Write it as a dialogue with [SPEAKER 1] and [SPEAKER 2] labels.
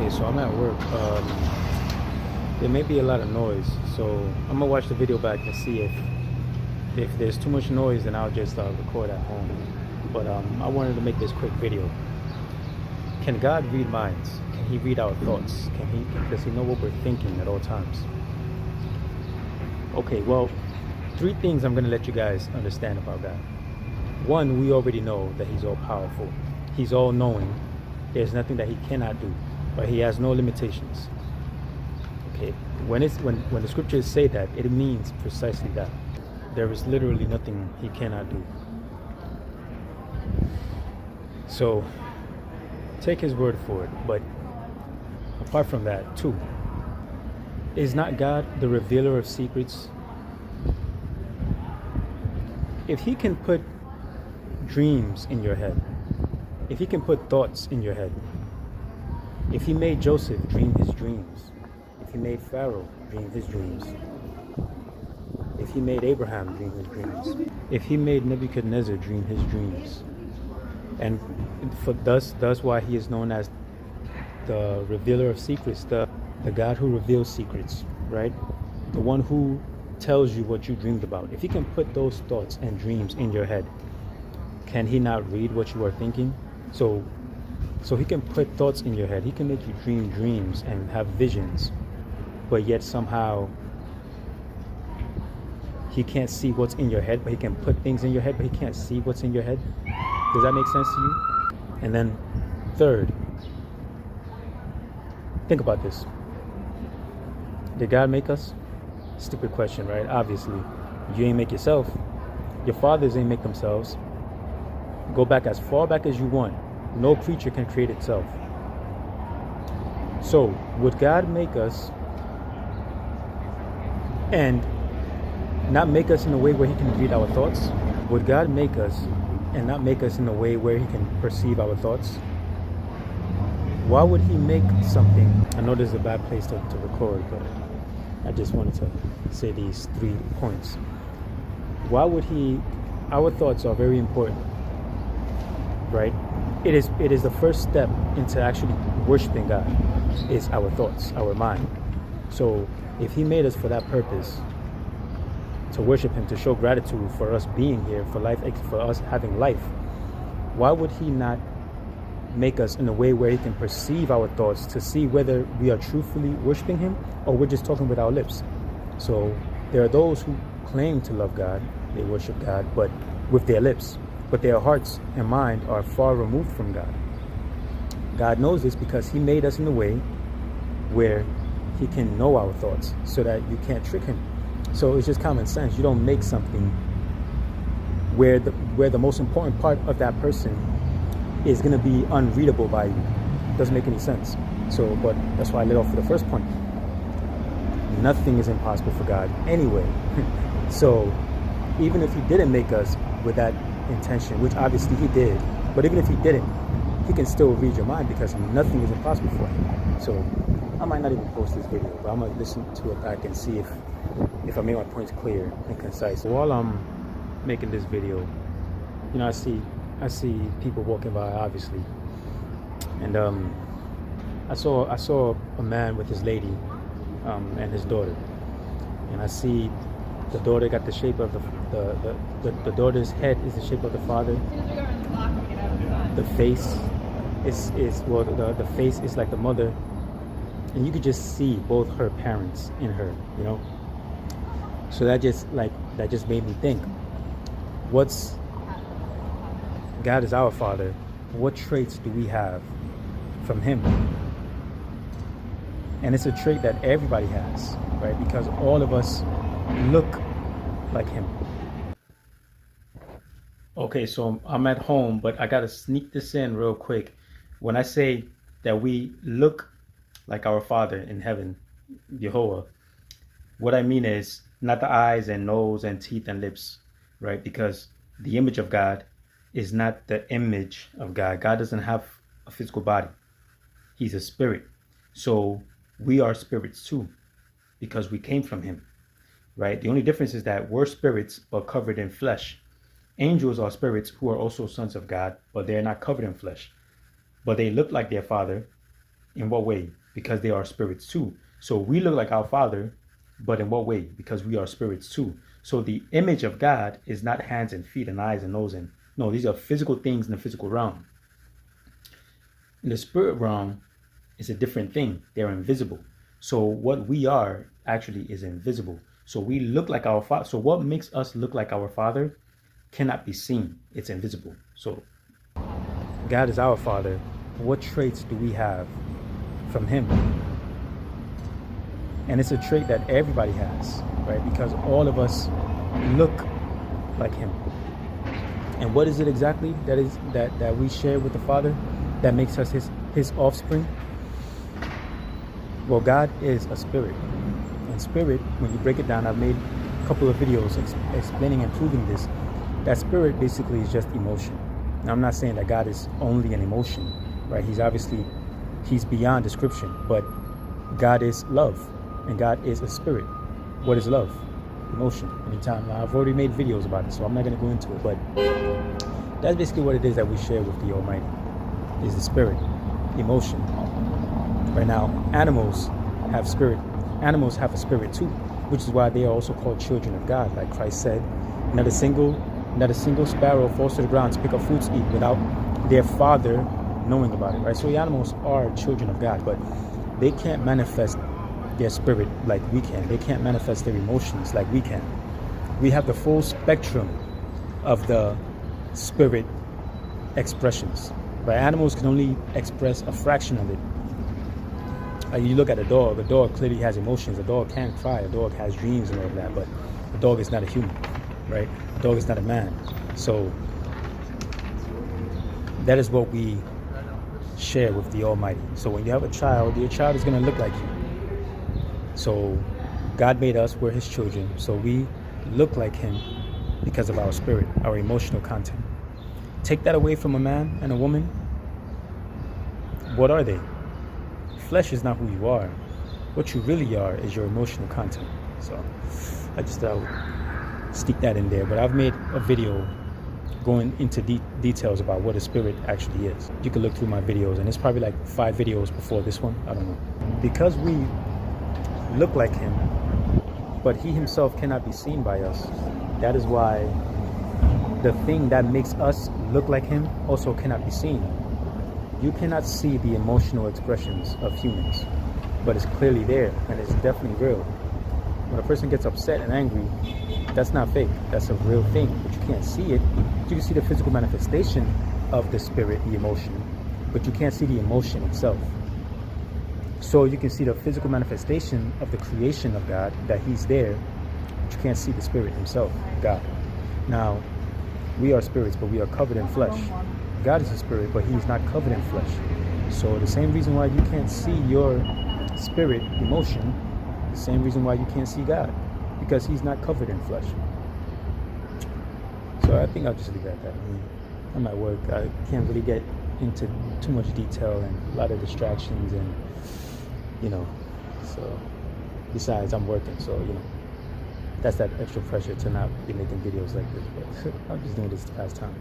[SPEAKER 1] Okay, so I'm at work. There may be a lot of noise, so I'm gonna watch the video back and see if there's too much noise, then I'll just record at home. But I wanted to make this quick video. Can God read minds? Can He read our thoughts? Does He know what we're thinking at all times? Okay, well, 3 things I'm gonna let you guys understand about God. One, we already know that He's all powerful. He's all knowing. There's nothing that He cannot do, but He has no limitations. Okay, when the scriptures say that, it means precisely that. There is literally nothing He cannot do. So take His word for it. But apart from that, 2, is not God the revealer of secrets? If He can put dreams in your head, if He can put thoughts in your head, if He made Joseph dream his dreams, if He made Pharaoh dream his dreams, if He made Abraham dream his dreams, if He made Nebuchadnezzar dream his dreams, and thus why He is known as the revealer of secrets, the God who reveals secrets, right? The one who tells you what you dreamed about. If He can put those thoughts and dreams in your head, can He not read what you are thinking? So He can put thoughts in your head. He can make you dream dreams and have visions, but yet somehow He can't see what's in your head, but He can put things in your head, but He can't see what's in your head. Does that make sense to you? And then 3rd, think about this. Did God make us? Stupid question, right? Obviously, you ain't make yourself. Your fathers ain't make themselves. Go back as far back as you want. No creature can create itself. So, would God make us and not make us in a way where He can read our thoughts? Would God make us and not make us in a way where He can perceive our thoughts? Why would He make something? I know this is a bad place to record, but I just wanted to say these 3 points. Why would He? Our thoughts are very important, right? It is the first step into actually worshiping God, is our thoughts, our mind. So if He made us for that purpose, to worship Him, to show gratitude for us being here, for life, for us having life, why would He not make us in a way where He can perceive our thoughts to see whether we are truthfully worshiping Him or we're just talking with our lips? So there are those who claim to love God, they worship God, but with their lips, but their hearts and mind are far removed from God. God knows this because He made us in a way where He can know our thoughts so that you can't trick Him. So it's just common sense. You don't make something where the most important part of that person is going to be unreadable by you. Doesn't make any sense. So, but that's why I led off for the first point. Nothing is impossible for God anyway. So even if He didn't make us with that intention, which obviously He did, but even if He didn't, He can still read your mind because nothing is impossible for Him. So I might not even post this video, but I'm gonna listen to it back and see if I made my points clear and concise. While I'm making this video, you know, I see people walking by, obviously, and I saw a man with his lady and his daughter, and I see the daughter got the shape of the daughter's head is the shape of the father. The face is the face is like the mother, and you could just see both her parents in her, you know. So that just made me think, God is our Father. What traits do we have from Him? And it's a trait that everybody has, right? Because all of us look like Him. Okay, so I'm at home, but I gotta sneak this in real quick. When I say that we look like our Father in heaven, YAHOWAH, what I mean is not the eyes and nose and teeth and lips, right? Because the image of God is not the image of God. God doesn't have a physical body. He's a spirit. So we are spirits too, because we came from Him, right? The only difference is that we're spirits, but covered in flesh. Angels are spirits who are also sons of God, but they're not covered in flesh. But they look like their Father, In what way? Because they are spirits too. So we look like our Father, but in what way? Because we are spirits too. So the image of God is not hands and feet and eyes and nose and no, these are physical things in the physical realm. In the spirit realm, it's a different thing. They're invisible. So what we are actually is invisible. So we look like our Father. So what makes us look like our Father cannot be seen. It's invisible. So God is our Father. What traits do we have from Him? And it's a trait that everybody has, right? Because all of us look like Him. And what is it exactly that we share with the Father that makes us His offspring? Well, God is a spirit. And spirit, when you break it down, I've made a couple of videos explaining and proving this. That spirit basically is just emotion. Now, I'm not saying that God is only an emotion, right? He's beyond description, but God is love, and God is a spirit. What is love? Emotion. Anytime. Now, I've already made videos about it, so I'm not going to go into it, but that's basically what it is that we share with the Almighty, is the spirit, emotion. Right now, animals have spirit. Animals have a spirit too, which is why they are also called children of God. Like Christ said, not a single sparrow falls to the ground to pick up food to eat without their Father knowing about it, right? So the animals are children of God, but they can't manifest their spirit like we can. They can't manifest their emotions like we can. We have the full spectrum of the spirit expressions, right? Animals can only express a fraction of it. You look at a dog clearly has emotions. A dog can cry, a dog has dreams and all of that, but a dog is not a human, right? A dog is not a man. So that is what we share with the Almighty. So when you have a child, your child is going to look like you. So God made us, we're His children, so we look like Him because of our spirit, our emotional content. Take that away from a man and a woman, what are they? Flesh is not who you are. What you really are is your emotional content. So I just thought I would stick that in there. But I've made a video going into details about what a spirit actually is. You can look through my videos, and it's probably like 5 videos before this one. I don't know. Because we look like Him, but He Himself cannot be seen by us. That is why the thing that makes us look like Him also cannot be seen. You cannot see the emotional expressions of humans, but it's clearly there, and it's definitely real. When a person gets upset and angry, that's not fake. That's a real thing, but you can't see it. You can see the physical manifestation of the spirit, the emotion, but you can't see the emotion itself. So you can see the physical manifestation of the creation of God, that He's there, but you can't see the spirit Himself, God. Now, we are spirits, but we are covered in flesh. God is a spirit, but He's not covered in flesh. So the same reason why you can't see your spirit emotion, the same reason why you can't see God, because He's not covered in flesh. So I think I'll just leave it at that. I'm at work. I can't really get into too much detail and a lot of distractions, and so besides I'm working, so that's that extra pressure to not be making videos like this, but I'm just doing this to pass time.